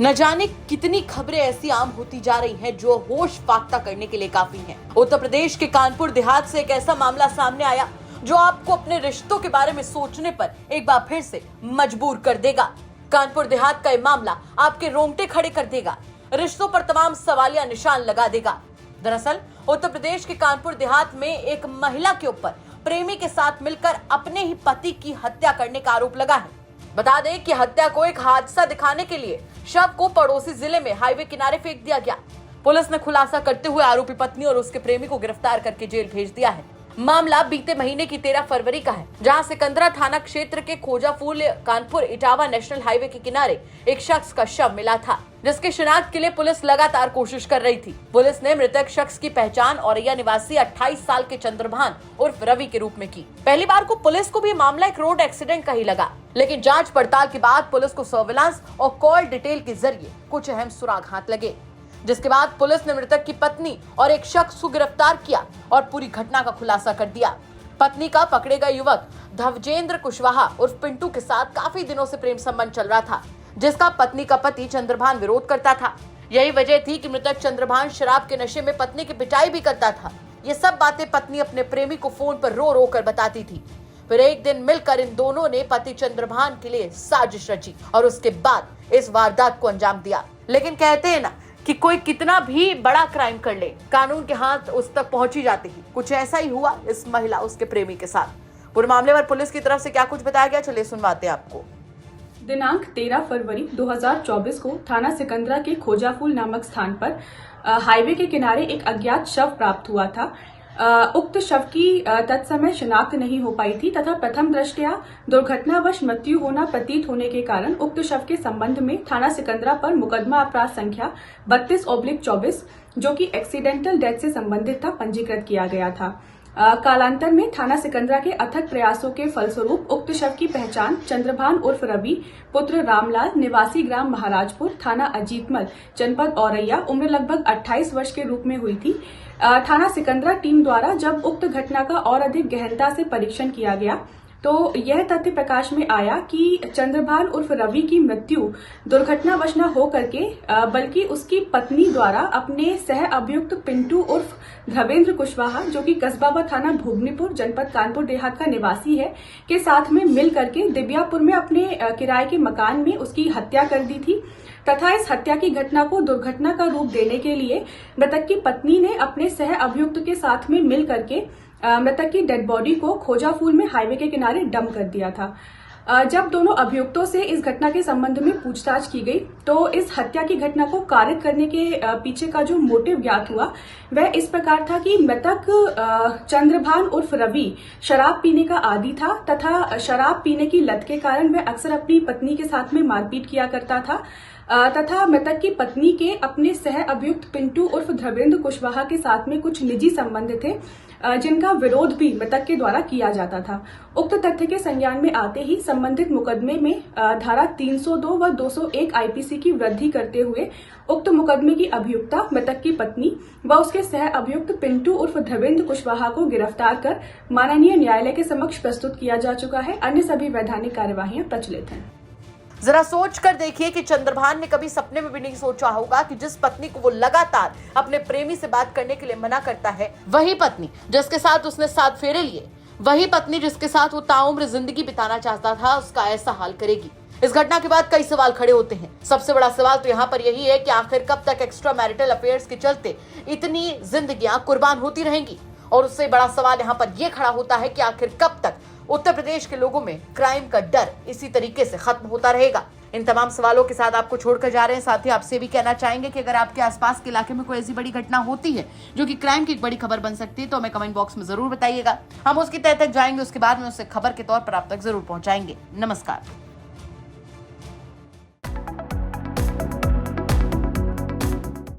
न जाने कितनी खबरें ऐसी आम होती जा रही हैं जो होश फाख्ता करने के लिए काफी हैं। उत्तर प्रदेश के कानपुर देहात से एक ऐसा मामला सामने आया जो आपको अपने रिश्तों के बारे में सोचने पर एक बार फिर से मजबूर कर देगा। कानपुर देहात का ये मामला आपके रोंगटे खड़े कर देगा, रिश्तों पर तमाम सवालिया निशान लगा देगा। दरअसल उत्तर प्रदेश के कानपुर देहात में एक महिला के ऊपर प्रेमी के साथ मिलकर अपने ही पति की हत्या करने का आरोप लगा है। बता दें कि हत्या को एक हादसा दिखाने के लिए शव को पड़ोसी जिले में हाईवे किनारे फेंक दिया गया। पुलिस ने खुलासा करते हुए आरोपी पत्नी और उसके प्रेमी को गिरफ्तार करके जेल भेज दिया है। मामला बीते महीने की 13 फरवरी का है, जहां सिकंदरा थाना क्षेत्र के खोजाफूल कानपुर इटावा नेशनल हाईवे के किनारे एक शख्स का शव मिला था, जिसके शिनाख्त के लिए पुलिस लगातार कोशिश कर रही थी। पुलिस ने मृतक शख्स की पहचान औरैया निवासी 28 साल के चंद्रभान उर्फ रवि के रूप में की। पहली बार को पुलिस को भी मामला एक रोड एक्सीडेंट का ही लगा, लेकिन जांच पड़ताल के बाद पुलिस को सर्विलांस और कॉल डिटेल के जरिए कुछ अहम सुराग हाथ लगे, जिसके बाद पुलिस ने मृतक की पत्नी और एक शख्स को गिरफ्तार किया और पूरी घटना का खुलासा कर दिया। पत्नी का पकड़े गए युवक धवजेंद्र कुशवाहा उर्फ पिंटू के साथ काफी दिनों से प्रेम संबंध चल रहा था, जिसका पत्नी का पति चंद्रभान विरोध करता था। यही वजह थी कि मृतक चंद्रभान शराब के नशे में पत्नी की पिटाई भी करता था। ये सब बातें पत्नी अपने प्रेमी को फोन पर रो रो कर बताती थी। फिर एक दिन मिलकर इन दोनों ने पति चंद्रभान के लिए साजिश रची और उसके बाद इस वारदात को अंजाम दिया। लेकिन कहते हैं ना कि कोई कितना भी बड़ा क्राइम कर ले, कानून के हाथ उस तक पहुंच ही जाते ही। कुछ ऐसा ही हुआ इस महिला उसके प्रेमी के साथ। पूरे मामले पर पुलिस की तरफ से क्या कुछ बताया गया, चलिए सुनवाते हैं आपको। दिनांक 13 फरवरी 2024 को थाना सिकंदरा के खोजाफूल नामक स्थान पर हाईवे के किनारे एक अज्ञात शव प्राप्त हुआ था। उक्त शव की तत्समय शिनाख्त नहीं हो पाई थी तथा प्रथम दृष्टया दुर्घटनावश मृत्यु होना प्रतीत होने के कारण उक्त शव के संबंध में थाना सिकंदरा पर मुकदमा अपराध संख्या 32/24 जो कि एक्सीडेंटल डेथ से संबंधित था, पंजीकृत किया गया था। कालांतर में थाना सिकंदरा के अथक प्रयासों के फलस्वरूप उक्त शव की पहचान चंद्रभान उर्फ रवि पुत्र रामलाल निवासी ग्राम महाराजपुर थाना अजीतमल जनपद औरैया उम्र लगभग 28 वर्ष के रूप में हुई थी। थाना सिकंदरा टीम द्वारा जब उक्त घटना का और अधिक गहनता से परीक्षण किया गया तो यह तथ्य प्रकाश में आया कि चंद्रभान उर्फ रवि की मृत्यु दुर्घटनावश न हो करके बल्कि उसकी पत्नी द्वारा अपने सह अभियुक्त पिंटू उर्फ धवेंद्र कुशवाहा जो कि कस्बाबा थाना भूगनीपुर जनपद कानपुर देहात का निवासी है के साथ में मिल करके दिव्यापुर में अपने किराए के मकान में उसकी हत्या कर दी थी तथा इस हत्या की घटना को दुर्घटना का रूप देने के लिए मृतक की पत्नी ने अपने सह अभियुक्त के साथ में मिल करके मृतक की डेड बॉडी को खोजाफूल में हाईवे के किनारे डंप कर दिया था। जब दोनों अभियुक्तों से इस घटना के संबंध में पूछताछ की गई तो इस हत्या की घटना को कारित करने के पीछे का जो मोटिव ज्ञात हुआ वह इस प्रकार था कि मृतक चंद्रभान उर्फ रवि शराब पीने का आदी था तथा शराब पीने की लत के कारण वह अक्सर अपनी पत्नी के साथ में मारपीट किया करता था तथा मृतक की पत्नी के अपने सह अभियुक्त पिंटू उर्फ धवेंद्र कुशवाहा के साथ में कुछ निजी संबंध थे जिनका विरोध भी मृतक के द्वारा किया जाता था। उक्त तथ्य के संज्ञान में आते ही संबंधित मुकदमे में धारा 302 व 201 आईपीसी की वृद्धि करते हुए उक्त मुकदमे की अभियुक्ता मृतक की पत्नी व उसके सह अभियुक्त पिंटू उर्फ धवेंद्र कुशवाहा को गिरफ्तार कर माननीय न्यायालय के समक्ष प्रस्तुत किया जा चुका है। अन्य सभी वैधानिक कार्यवाहियां प्रचलित हैं। जरा सोच कर देखिए कि चंद्रभान ने कभी सपने में भी नहीं सोचा होगा कि जिस पत्नी को वो लगातार अपने प्रेमी से बात करने के लिए मना करता है, वही पत्नी जिसके साथ उसने 7 फेरे लिए, वही पत्नी जिसके साथ वो ताउम्र जिंदगी बिताना चाहता था, उसका ऐसा हाल करेगी। इस घटना के बाद कई सवाल खड़े होते हैं। सबसे बड़ा सवाल तो यहाँ पर यही है कि आखिर कब तक एक्स्ट्रा मैरिटल अफेयर्स के चलते इतनी जिंदगियां कुर्बान होती रहेंगी। और उससे बड़ा सवाल यहाँ पर यह खड़ा होता है कि आखिर कब तक उत्तर प्रदेश के लोगों में क्राइम का डर इसी तरीके से खत्म होता रहेगा। इन तमाम सवालों के साथ आपको छोड़कर जा रहे हैं। साथ ही आपसे भी कहना चाहेंगे कि अगर आपके आसपास के इलाके में कोई ऐसी बड़ी घटना होती है जो कि क्राइम की एक बड़ी खबर बन सकती है तो हमें कमेंट बॉक्स में जरूर बताइएगा। हम उसकी तह तक जाएंगे, उसके बाद में उसे खबर के तौर पर आप तक जरूर पहुंचाएंगे। नमस्कार।